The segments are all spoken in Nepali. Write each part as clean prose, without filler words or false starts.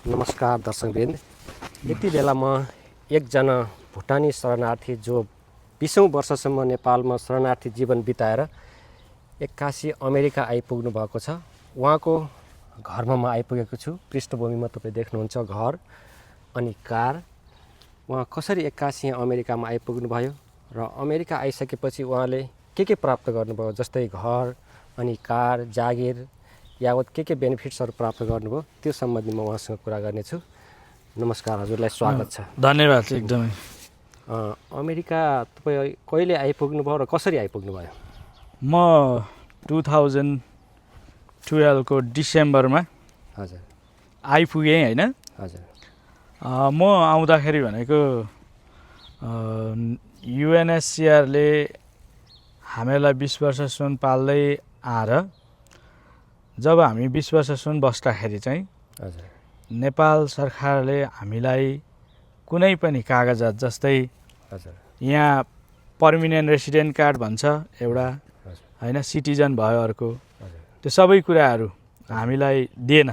नमस्कार दर्शकवृन्द। यति बेला म एकजना भुटानी शरणार्थी जो 20औं वर्षसम्म नेपालमा शरणार्थी जीवन बिताएर एक्कासी अमेरिका आइपुग्नु भएको छ। उहाँको घरमा म आइपुगेको छु। पृष्ठभूमिमा तपाईँ देख्नुहुन्छ घर अनि कार। उहाँ कसरी एक्कासी यहाँ अमेरिकामा आइपुग्नु भयो र अमेरिका आइसकेपछि उहाँले के प्राप्त गर्नुभयो, जस्तै घर अनि कार, जागिर यावत के बेनिफिट्सहरू प्राप्त गर्नुभयो, त्यो सम्बन्धी म उहाँसँग कुरा गर्नेछु। नमस्कार, हजुरलाई स्वागत छ। धन्यवाद। एकदमै अमेरिका तपाईँ कहिले आइपुग्नु भयो र कसरी आइपुग्नु भयो? म 2012 को डिसेम्बरमा हजुर आइपुगेँ होइन। हजुर म आउँदाखेरि भनेको युएनएचसिआरले हामीलाई 20 वर्षसम्म पाल्दै आएर जब हामी 20 वर्षसम्म बस्दाखेरि चाहिँ हजुर नेपाल सरकारले हामीलाई कुनै पनि कागजात जस्तै हजुर यहाँ पर्मिनेन्ट रेसिडेन्ट कार्ड भन्छ एउटा होइन, सिटिजन भयो अर्को, त्यो सबै कुराहरू हामीलाई दिएन।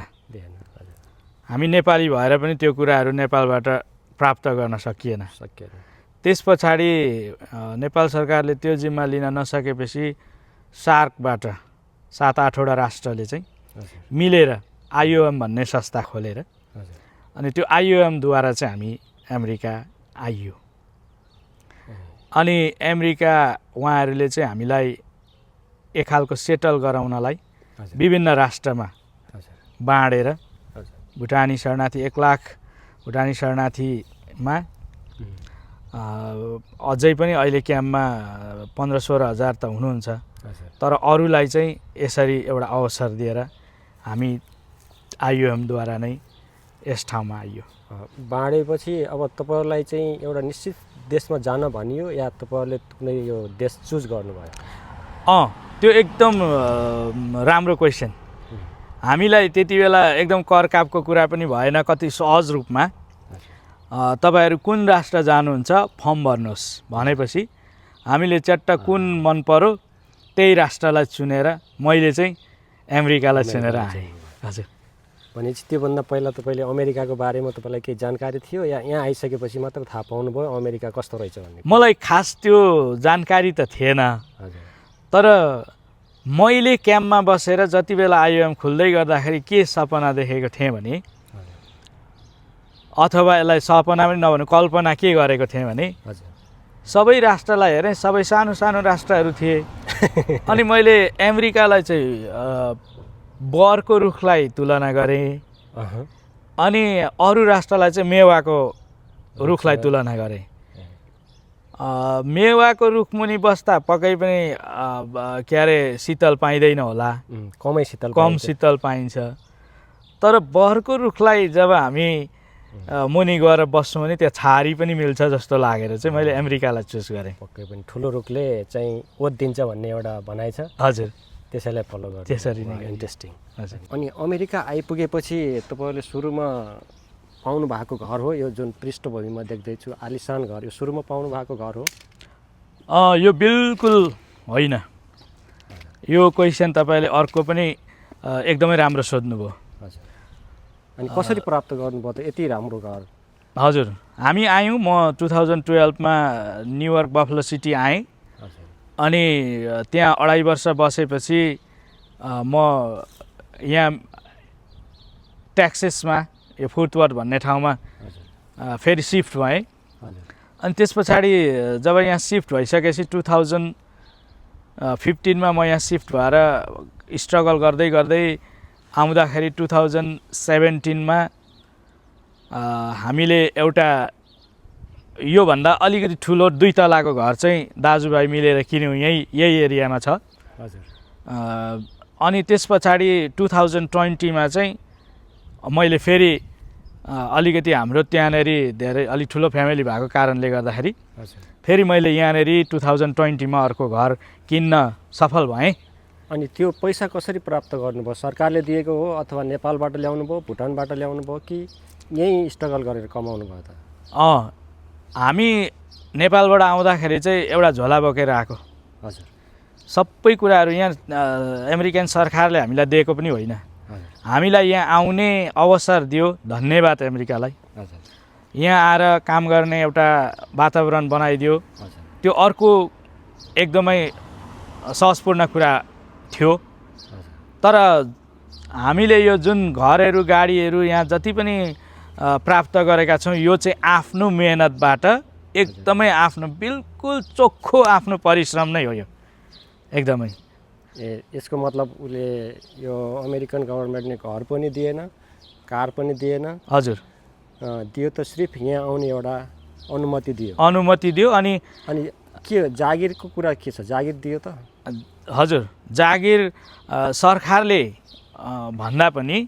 हामी नेपाली भएर पनि त्यो कुराहरू नेपालबाट प्राप्त गर्न सकिएन। त्यस पछाडि नेपाल सरकारले त्यो जिम्मा लिन नसकेपछि सार्कबाट 7-8वटा राष्ट्रले चाहिँ मिलेर आइओएम भन्ने संस्था खोलेर अनि त्यो आइओएमद्वारा चाहिँ हामी अमेरिका आइयो। अनि अमेरिका उहाँहरूले चाहिँ हामीलाई एक खालको सेटल गराउनलाई विभिन्न राष्ट्रमा बाँडेर भुटानी शरणार्थी 1 लाख भुटानी शरणार्थीमा अझै पनि अहिले क्याम्पमा 15-16 हजार त हुनुहुन्छ, तर अरूलाई चाहिँ यसरी एउटा अवसर दिएर हामी आइओएमद्वारा नै यस ठाउँमा आइयो। बाँडेपछि अब तपाईँहरूलाई चाहिँ एउटा निश्चित देशमा जान भनियो या तपाईँहरूले कुनै यो देश चुज गर्नुभयो? त्यो एकदम राम्रो क्वेसन। हामीलाई त्यति बेला एकदम करकापको कुरा पनि भएन। कति सहज रूपमा तपाईहरु कुन राष्ट्र जानुहुन्छ फर्म भर्नुहोस् भनेपछि हामीले चट्ट कुन मन पर्यो त्यही राष्ट्रलाई चुनेर मैले चाहिँ अमेरिकालाई चुनेर आएँ। हजुर। भनेपछि त्योभन्दा पहिला तपाईँले अमेरिकाको बारेमा तपाईँलाई केही जानकारी थियो या यहाँ आइसकेपछि मात्र थाहा पाउनुभयो अमेरिका कस्तो रहेछ भन्ने? मलाई खास त्यो जानकारी त थिएन। हजुर। तर मैले क्याम्पमा बसेर जति बेला आइओएम खुल्दै गर्दाखेरि के सपना देखेको थिएँ भने, अथवा यसलाई सपना पनि नभनु कल्पना के गरेको थिएँ भने, सबै राष्ट्रलाई हेरेँ, सबै सानो सानो राष्ट्रहरू थिए। अनि मैले अमेरिकालाई चाहिँ बरको रुखलाई तुलना गरेँ अनि अरू राष्ट्रलाई चाहिँ मेवाको रुखलाई तुलना गरेँ। मेवाको रुख मुनि बस्दा पक्कै पनि के अरे शीतल पाइँदैन होला, कम शीतल पाइन्छ। तर बरको रुखलाई जब हामी मुनि गएर बस्छौँ भने त्यहाँ छारी पनि मिल्छ जस्तो लागेर चाहिँ मैले अमेरिकालाई चुज गरेँ। पक्कै पनि ठुलो रुखले चाहिँ ओत दिन्छ भन्ने एउटा भनाइ छ। हजुर। त्यसैलाई फलो गर्नु। त्यसरी नै। इन्ट्रेस्टिङ। हजुर। अनि अमेरिका आइपुगेपछि तपाईँहरूले सुरुमा पाउनु भएको घर हो यो जुन पृष्ठभूमिमा देख्दैछु आलिसान घर, यो सुरुमा पाउनु भएको घर हो? यो बिल्कुल होइन। यो क्वेसन तपाईँले अर्को पनि एकदमै राम्रो सोध्नुभयो। हजुर। अनि कसरी प्राप्त गर्नुभयो त यति राम्रो घर? हजुर, हामी आयौँ। म 2012 मा न्युयोर्क बफलो सिटी आएँ। अनि त्यहाँ 2.5 वर्ष बसेपछि म यहाँ टेक्सासमा यो फोर्ट वर्थ भन्ने ठाउँमा फेरि सिफ्ट भएँ। अनि त्यस पछाडि जब यहाँ सिफ्ट भइसकेपछि 2015 मा म यहाँ सिफ्ट भएर स्ट्रगल गर्दै गर्दै आउँदाखेरि 2017 मा हामीले एउटा योभन्दा अलिकति ठुलो 2 तलाको घर चाहिँ दाजुभाइ मिलेर किन्यौँ, यही एरियामा छ। हजुर। अनि त्यस पछाडि 2020 मा चाहिँ मैले फेरि अलिकति हाम्रो त्यहाँनेरि धेरै अलि ठुलो फ्यामिली भएको कारणले गर्दाखेरि फेरि मैले यहाँनेरि 2020 मा अर्को घर किन्न सफल भएँ। अनि त्यो पैसा कसरी प्राप्त गर्नुभयो? सरकारले दिएको हो अथवा नेपालबाट ल्याउनु भयो, भुटानबाट ल्याउनु भयो कि यहीँ स्ट्रगल गरेर कमाउनु भयो त? हामी नेपालबाट आउँदाखेरि चाहिँ एउटा झोला बोकेर आएको। हजुर। सबै कुराहरू यहाँ अमेरिकन सरकारले हामीलाई दिएको पनि होइन। हामीलाई यहाँ आउने अवसर दियो, धन्यवाद अमेरिकालाई। हजुर यहाँ आएर काम गर्ने एउटा वातावरण बनाइदियो, हजुर त्यो अर्को एकदमै सहजपूर्ण कुरा थियो। हजुर तर हामीले यो जुन घरहरू गाडीहरू यहाँ जति पनि प्राप्त गरेका छौँ, यो चाहिँ आफ्नो मेहनतबाट एकदमै आफ्नो बिल्कुल चोखो आफ्नो परिश्रम नै हो यो एकदमै। यसको मतलब उसले यो अमेरिकन गभर्मेन्टले घर पनि दिएन, कार पनि दिएन, हजुर दियो त सिर्फ यहाँ आउने एउटा अनुमति दियो। अनुमति दियो। अनि के जागिरको कुरा के छ? जागिर दियो त? हजुर, जागिर सरकारले भन्दा पनि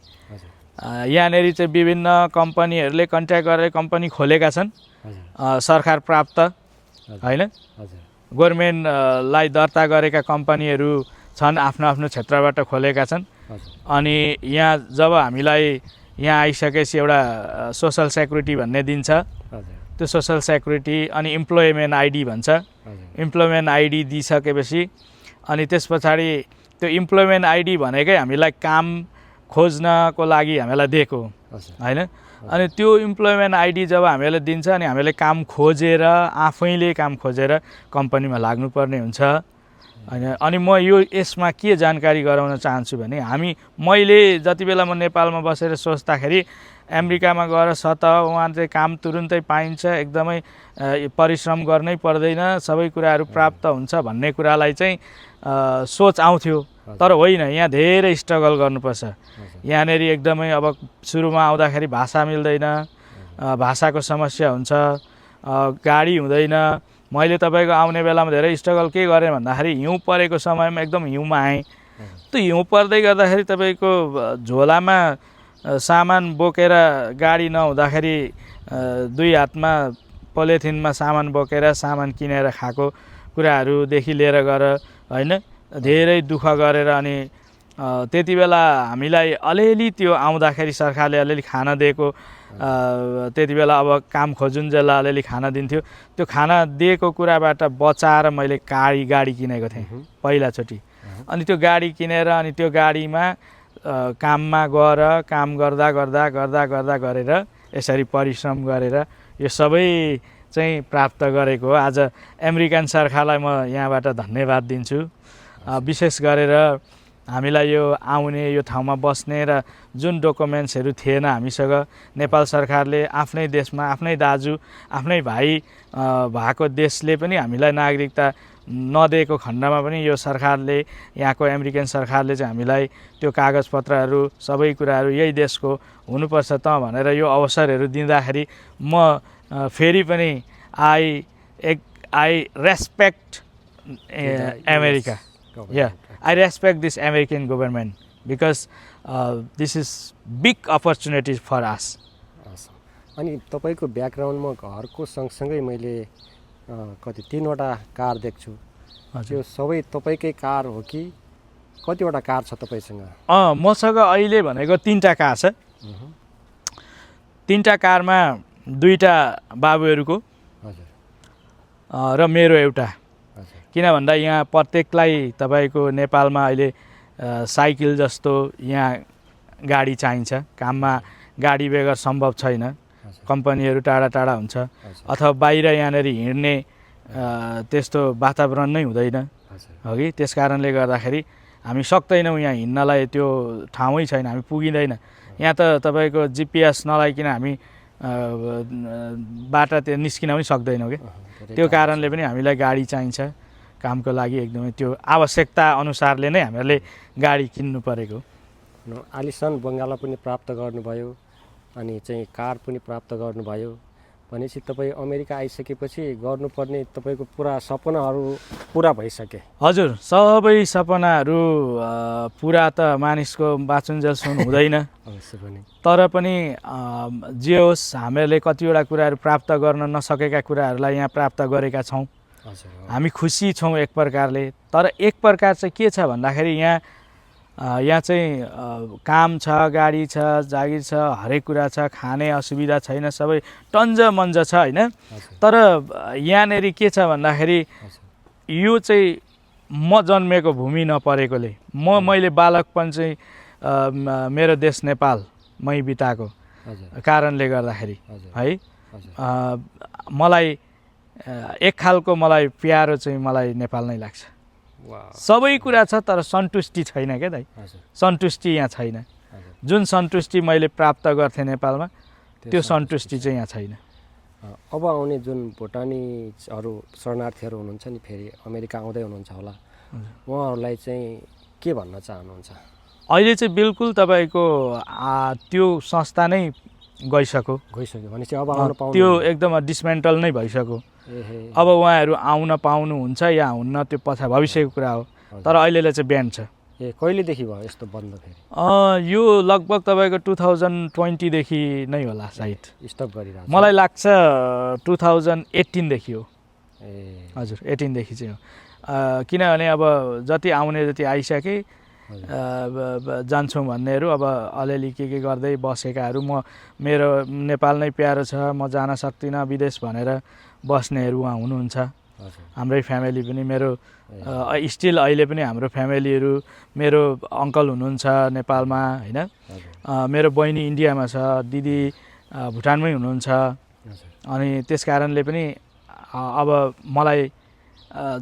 यहाँनिर चाहिँ विभिन्न कम्पनीहरूले कन्ट्याक्ट गरेर कम्पनी खोलेका छन्, सरकार प्राप्त होइन, गभर्मेन्टलाई दर्ता गरेका कम्पनीहरू छन्, आफ्नो आफ्नो क्षेत्रबाट खोलेका छन्। अनि यहाँ जब हामीलाई यहाँ आइसकेपछि एउटा सोसल सेक्युरिटी भन्ने दिन्छ, त्यो सोसल सेक्युरिटी अनि इम्प्लोइमेन्ट आइडी भन्छ। इम्प्लोइमेन्ट आइडी दिइसकेपछि अनि त्यस पछाडि त्यो इम्प्लोइमेन्ट आइडी भनेकै हामीलाई काम खोज्नको लागि हामीलाई दिएको होइन। अनि त्यो इम्प्लोइमेन्ट आइडी जब हामीलाई दिन्छ अनि हामीले काम खोजेर आफैले काम खोजेर कम्पनीमा लाग्नुपर्ने हुन्छ होइन। अनि म यसमा के जानकारी गराउन चाहन्छु भने मैले जति बेला म नेपालमा बसेर सोच्दाखेरि अमेरिकामा गएर वहाँ चाहिँ काम तुरुन्तै पाइन्छ, एकदमै परिश्रम गर्नै पर्दैन, सबै कुराहरू प्राप्त हुन्छ भन्ने कुरालाई चाहिँ सोच आउँथ्यो। तर होइन, यहाँ धेरै स्ट्रगल गर्नुपर्छ। यहाँनिर एकदमै अब सुरुमा आउँदाखेरि भाषा मिल्दैन, भाषाको समस्या हुन्छ, गाडी हुँदैन। मैले तपाईँको आउने बेलामा धेरै स्ट्रगल के गरेँ भन्दाखेरि हिउँ परेको समयमा एकदम हिउँमा आएँ। त्यो हिउँ पर्दै गर्दाखेरि तपाईँको झोलामा सामान बोकेर गाडी नहुँदाखेरि दुई हातमा पोलिथिनमा सामान बोकेर सामान किनेर खाएको कुराहरूदेखि लिएर गएर होइन, धेरै दुःख गरेर अनि त्यति बेला हामीलाई अलिअलि त्यो आउँदाखेरि सरकारले अलिअलि खाना दिएको, त्यति बेला अब काम खोजुन्जेल अलिअलि खाना दिन्थ्यो। त्यो खाना दिएको कुराबाट बचाएर मैले गाडी किनेको थिएँ पहिलाचोटि। अनि त्यो गाडी किनेर अनि त्यो गाडीमा काममा गएर काम गर्दा गर्दा गर्दा गर्दा गरेर यसरी परिश्रम गरेर यो सबै चाहिँ प्राप्त गरेको हो। आज अमेरिकन सरकारलाई म यहाँबाट धन्यवाद दिन्छु। विशेष गरेर हामीलाई यो आउने, यो ठाउँमा बस्ने र जुन डकुमेन्ट्सहरू थिएन हामीसँग, नेपाल सरकारले आफ्नै देशमा आफ्नै दाजु आफ्नै भाइ भएको देशले पनि हामीलाई नागरिकता नदिएको खण्डमा पनि यो सरकारले, यहाँको अमेरिकन सरकारले चाहिँ हामीलाई त्यो कागजपत्रहरू सबै कुराहरू यही देशको हुनुपर्छ त भनेर यो अवसरहरू दिँदाखेरि म फेरि पनि I respect America. I respect this American government because this is big opportunity for us. अनि तपाईको ब्याकग्राउन्डमा घरको सँगसँगै मैले कति 3वटा कार देख्छु। त्यो सबै तपाईकै कार हो कि कतिवटा कार छ तपाईसँग? मसँग अहिले भनेको 3टा कार छ। 3टा कारमा 2टा बाबुहरूको र मेरो एउटा। किन भन्दा यहाँ प्रत्येकलाई तपाईँको नेपालमा अहिले साइकल जस्तो यहाँ गाडी चाहिन्छ। काममा गाडी बेगर सम्भव छैन, कम्पनीहरू टाढा टाढा हुन्छ अथवा बाहिर यहाँनिर हिँड्ने त्यस्तो वातावरण नै हुँदैन हो कि। त्यस कारणले गर्दाखेरि हामी सक्दैनौँ यहाँ हिँड्नलाई, त्यो ठाउँै छैन, हामी पुगिँदैन। यहाँ त तपाईँको GPS नलाइकन हामी बाटा त्यो निस्किन पनि सक्दैनौँ कि। त्यो कारणले पनि हामीलाई गाडी चाहिन्छ कामको लागि। एकदमै त्यो आवश्यकता अनुसारले नै हामीहरूले गाडी किन्नु परेको। आलिसान बङ्गाला पनि प्राप्त गर्नुभयो अनि चाहिँ कार पनि प्राप्त गर्नुभयो भनेपछि तपाईँ अमेरिका आइसकेपछि गर्नुपर्ने तपाईँको पुरा सपनाहरू पुरा भइसके? हजुर, सबै सपनाहरू पुरा त मानिसको बाँचुन्जेलसम्म हुँदैन, तर पनि जे होस् हामीहरूले कतिवटा कुराहरू प्राप्त गर्न नसकेका कुराहरूलाई यहाँ प्राप्त गरेका छौँ। हामी खुसी छौँ एक प्रकारले। तर एक प्रकार चाहिँ के छ भन्दाखेरि यहाँ चाहिँ काम छ, गाडी छ, जागिर छ, हरेक कुरा छ, खाने असुविधा छैन, सबै टन्ज मन्ज छ होइन। तर यहाँनिर के छ भन्दाखेरि यो चाहिँ म जन्मेको भूमि नपरेकोले मैले बालकपन चाहिँ मेरो देश नेपालमै बिताएको हजुर कारणले गर्दाखेरि हजुर है हजुर मलाई एक खालको मलाई प्यारो चाहिँ मलाई नेपाल नै लाग्छ। वाह सबै कुरा छ तर सन्तुष्टि छैन क्या दाइ, हजुर सन्तुष्टि यहाँ छैन। हजुर जुन सन्तुष्टि मैले प्राप्त गर्थेँ नेपालमा त्यो सन्तुष्टि चाहिँ यहाँ छैन। अब आउने जुन भुटानीहरू शरणार्थीहरू हुनुहुन्छ नि फेरि अमेरिका आउँदै हुनुहुन्छ होला, उहाँहरूलाई चाहिँ के भन्न चाहनुहुन्छ? अहिले चाहिँ बिल्कुल तपाईँको त्यो संस्था नै गइसक्यो भनेपछि अब आउन पाउनु त्यो एकदम डिसमेन्टल नै भइसक्यो। एहे अब उहाँहरू आउन पाउनुहुन्छ या हुन्न त्यो भविष्यको कुरा हो, तर अहिलेलाई चाहिँ ब्यान छ। ए कहिलेदेखि भयो यस्तो बन्द फेरि? यो लगभग तपाईँको 2020 देखि नै होला सायद, स्टप गरिरहेको छ? मलाई लाग्छ 2018 देखि हो। ए हजुर 18 देखि चाहिँ हो। किनभने अब जति आउने जति आइसके जान्छौँ भन्नेहरू अब अलिअलि के गर्दै बसेकाहरू, मेरो नेपाल नै प्यारो छ म जान सक्दिनँ विदेश भनेर बस्नेहरू उहाँ हुनुहुन्छ। हजुर हाम्रै फ्यामिली पनि मेरो स्टिल अहिले पनि हाम्रो फ्यामिलीहरू, मेरो अङ्कल हुनुहुन्छ नेपालमा होइन, हजुर मेरो बहिनी इन्डियामा छ, दिदी भुटानमै हुनुहुन्छ। हजुर अनि त्यस कारणले पनि अब मलाई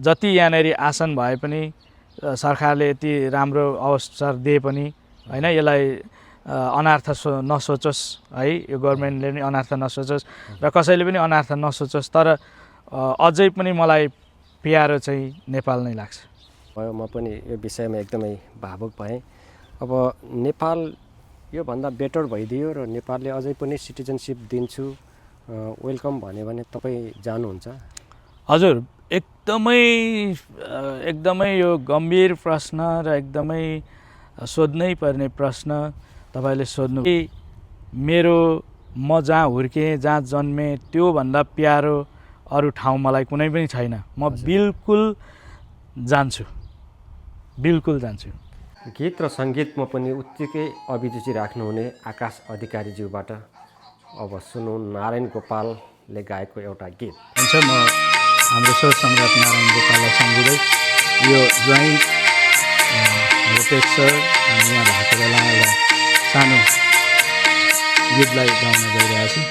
जति यहाँनिर आसन भए पनि सरकारले यति राम्रो अवसर दिए पनि होइन, यसलाई अनार्थ नसोचोस् है, यो गभर्मेन्टले पनि अनार्थ नसोचोस् र कसैले पनि अनार्थ नसोचोस्, तर अझै पनि मलाई प्यारो चाहिँ नेपाल नै लाग्छ। भयो म पनि यो विषयमा एकदमै भावुक भएँ। अब नेपाल योभन्दा बेटर भइदियो र नेपालले अझै पनि सिटिजनसिप दिन्छु वेलकम भन्यो भने तपाईँ जानुहुन्छ? हजुर एकदमै यो गम्भीर प्रश्न र एकदमै सोध्नै पर्ने प्रश्न तपाईँले सोध्नु। मेरो म जहाँ हुर्केँ जहाँ जन्मेँ त्योभन्दा प्यारो अरू ठाउँ मलाई कुनै पनि छैन। म बिल्कुल जान्छु, बिल्कुल जान्छु। गीत र सङ्गीतमा पनि उत्तिकै अभिरुचि राख्नुहुने आकाश अधिकारीज्यूबाट अब सुनौ नारायण गोपालले गाएको एउटा गीत। हुन्छ म हाम्रो स्वर सम्राट नारायण गोपाललाई सम्झिँदै यो जोइन्ट रोटेट सर हामी यहाँ भएको बेला एउटा सानो गीतलाई गाउन गइरहेको छु।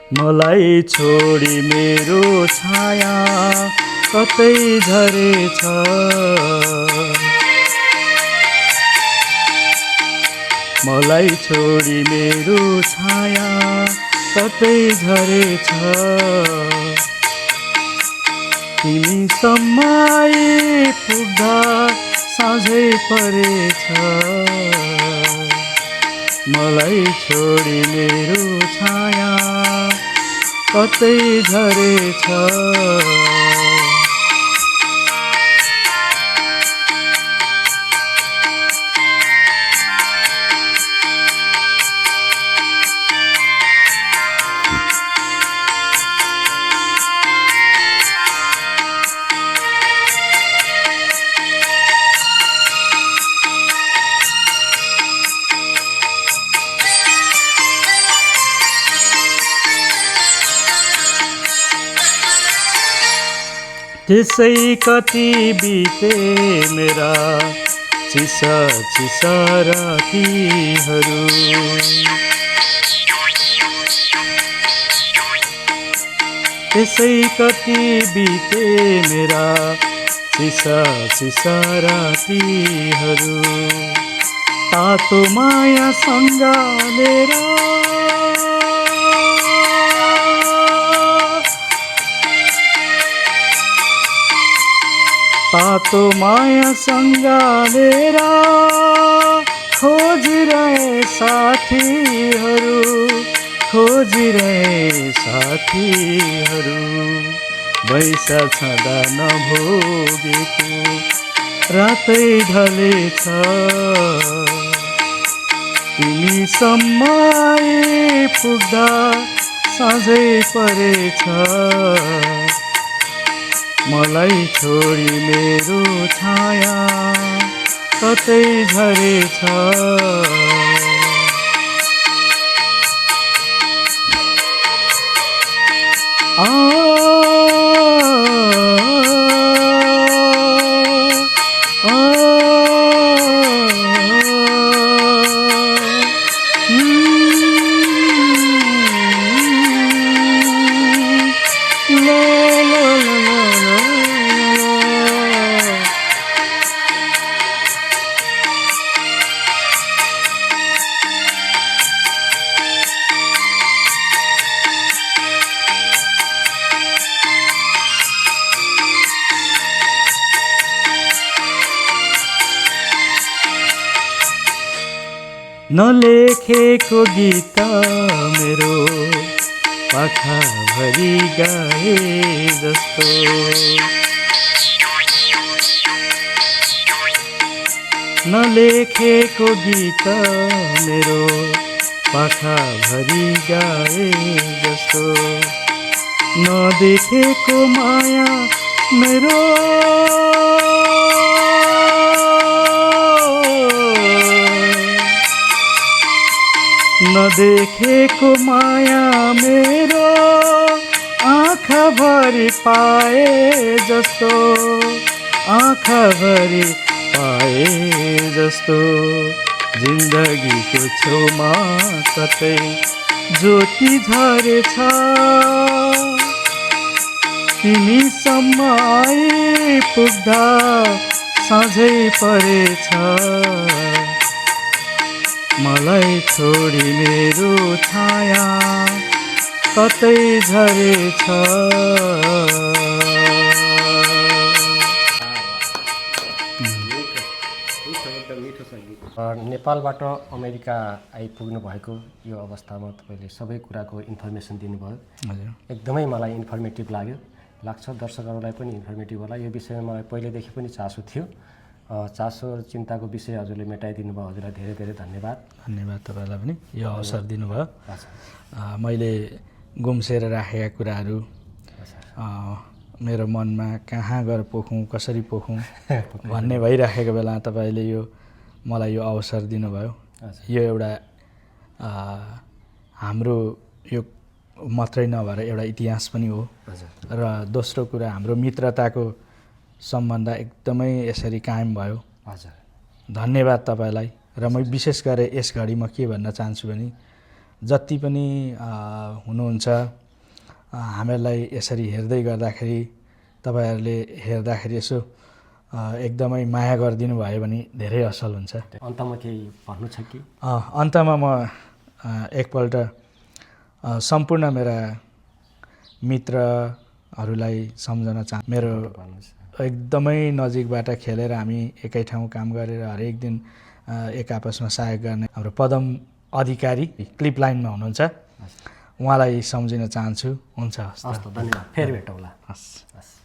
मलाई छोडी मेरो छाया कतै झरेछ, मलाई छोडी मेरो छाया कतै झरेछ, तिमीसम्म आइपुग्दा साँझै परेछ, मलाई छोडी मेरो छाया कतै झरेछ। त्यसै कति बिते मेरा चिसा चिसा रातीहरू, त्यसै कति बिते मेरा चिसा चिसा रातीहरू, तातो माया सँगालेर तातो माया सँगालेर खोजिरहे साथीहरू, खोजिरहे साथीहरू, बैसा छँदा नभोगेको रातै ढलेछ, तिमीसम्म आइपुग्दा साँझै परेछ, मलाई छोडी मेरो छाया कतै झरेछ। नलेखेको गीत मेरो पाखाभरि गाए जस्तो नलेखेको गीत मेरो पाखाभरि गाए जस्तो नदेखेको माया मेरो नदेखेको माया मेरो आँखाभरि पाए जस्तो आँखाभरि पाए जस्तो जिन्दगीको छेउमा कतै ज्योति झरेछ तिमीसम्म आइपुग्दा साँझै परेछ मलाई छोडी मेरो छाया कतै झरेछ नेपालबाट अमेरिका आइपुग्नु भएको यो अवस्थामा तपाईँले सबै कुराको इन्फर्मेसन दिनुभयो। हजुर एकदमै मलाई इन्फर्मेटिभ लाग्छ, दर्शकहरूलाई पनि इन्फर्मेटिभ होला। यो विषयमा मलाई पहिलेदेखि पनि चासो थियो। चासो चिन्ताको विषय हजुरले मेटाइदिनु भयो, हजुरलाई धेरै धेरै धन्यवाद। धन्यवाद तपाईँलाई पनि यो अवसर दिनुभयो। मैले गुम्सेर राखेका कुराहरू मेरो मनमा कहाँ गएर पोखौँ कसरी पोखौँ भन्ने भइराखेको बेला तपाईँले यो मलाई यो अवसर दिनुभयो। यो एउटा हाम्रो यो मात्रै नभएर एउटा इतिहास पनि हो र दोस्रो कुरा हाम्रो मित्रताको सम्बन्ध एकदमै यसरी कायम भयो। हजुर धन्यवाद तपाईँलाई। र म विशेष गरेर यस घडीमा के भन्न चाहन्छु भने जति पनि हुनुहुन्छ हामीहरूलाई यसरी हेर्दै गर्दाखेरि तपाईँहरूले हेर्दाखेरि यसो एकदमै माया गरिदिनु भयो भने धेरै असल हुन्छ। अन्तमा केही भन्नु छ कि? अन्तमा म एकपल्ट सम्पूर्ण मेरा मित्रहरूलाई सम्झन चाहन्छु। मेरो एकदमै नजिकबाट खेलेर हामी एकै ठाउँ काम गरेर हरेक दिन एक आपसमा सहयोग गर्ने हाम्रो पदम अधिकारी क्लिप लाइनमा हुनुहुन्छ, उहाँलाई सम्झिन चाहन्छु। हुन्छ, हस्, धन्यवाद। फेरि भेटौँला। हस्।